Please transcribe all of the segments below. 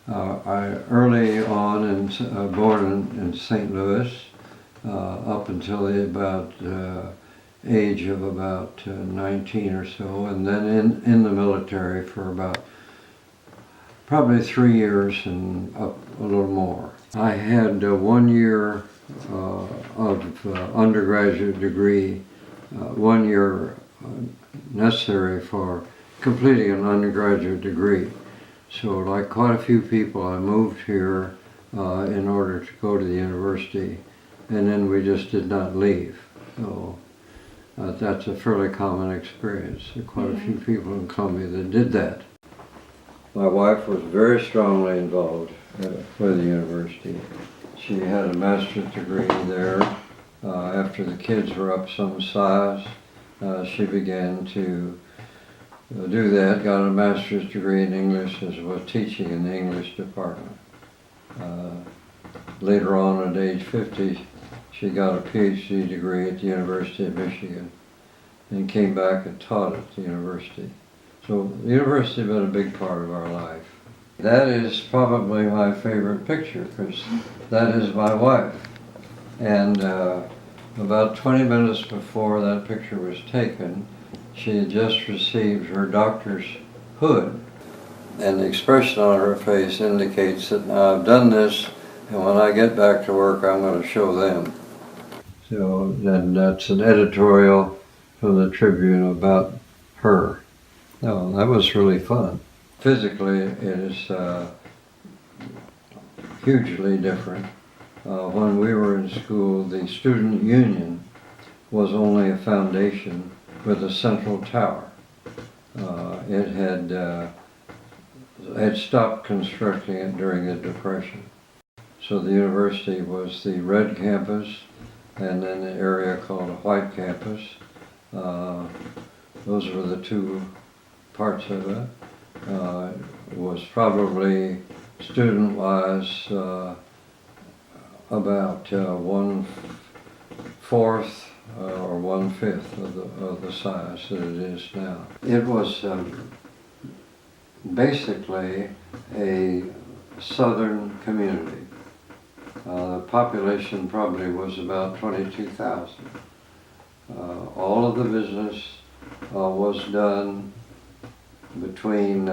I early on born in St. Louis up until about age of about 19 or so, and then in the military for about probably 3 years and up a little more. I had 1 year of undergraduate degree, 1 year necessary for completing an undergraduate degree. So like quite a few people, I moved here in order to go to the university, and then we just did not leave. So that's a fairly common experience. There are quite a few people in Columbia that did that. My wife was very strongly involved with the university. She had a master's degree there. After the kids were up some size, she began to do that, got a master's degree in English, as well as teaching in the English department. Later on, at age 50, she got a PhD degree at the University of Michigan and came back and taught at the university. So the university has been a big part of our life. That is probably my favorite picture, because that is my wife. And about 20 minutes before that picture was taken, she had just received her doctor's hood. And the expression on her face indicates that now I've done this, and when I get back to work, I'm going to show them. So then that's an editorial from the Tribune about her. No, that was really fun. Physically, it is hugely different. When we were in school, the student union was only a foundation with a central tower. It had stopped constructing it during the Depression. So the university was the red campus, and then the area called a white campus. Those were the two parts of it. It was probably student-wise about 1/4 or 1/5 of the size that it is now. It was basically a southern community. The population probably was about 22,000. All of the business was done between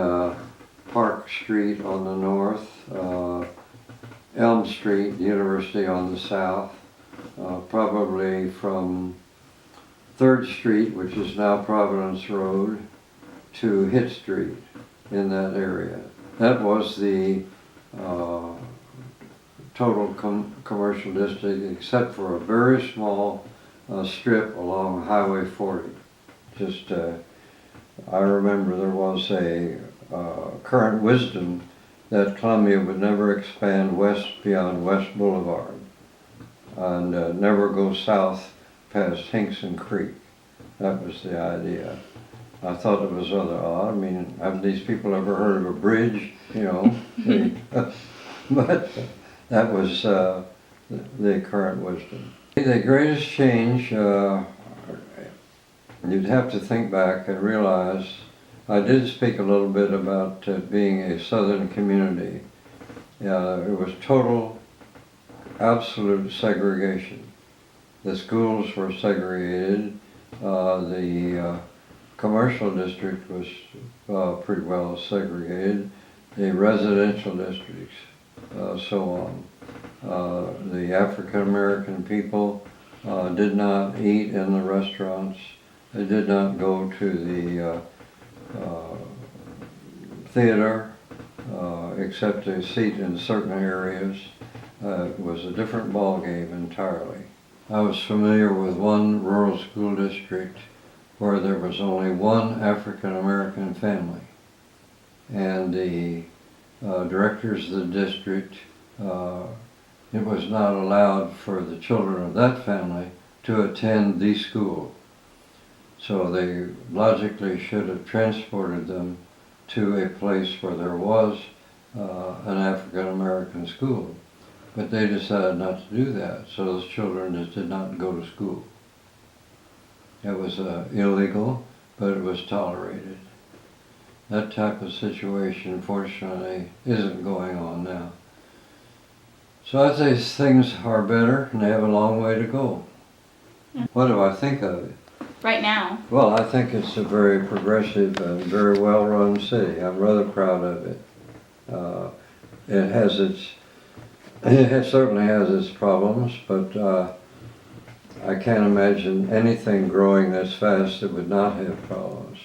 Park Street on the north, Elm Street, the university on the south, probably from 3rd Street, which is now Providence Road, to Hitt Street in that area. That was the total commercial district, except for a very small strip along Highway 40. Just, I remember there was a current wisdom that Columbia would never expand west beyond West Boulevard and never go south past Hinkson Creek. That was the idea. I thought it was rather odd. I mean, have these people ever heard of a bridge? You know, but that was the current wisdom. The greatest change, you'd have to think back and realize, I did speak a little bit about being a southern community. It was total, absolute segregation. The schools were segregated. The commercial district was pretty well segregated. The residential districts, so on. The African American people did not eat in the restaurants. They did not go to the theater, except a seat in certain areas. It was a different ball game entirely. I was familiar with one rural school district where there was only one African American family, and the directors of the district, it was not allowed for the children of that family to attend the school. So they logically should have transported them to a place where there was an African American school. But they decided not to do that, so those children just did not go to school. It was illegal, but it was tolerated. that type of situation, fortunately, isn't going on now. So I'd say things are better and they have a long way to go. What do I think of it? Right now? Well, I think it's a very progressive and very well-run city. I'm rather proud of it. It certainly has its problems, but I can't imagine anything growing this fast that would not have problems.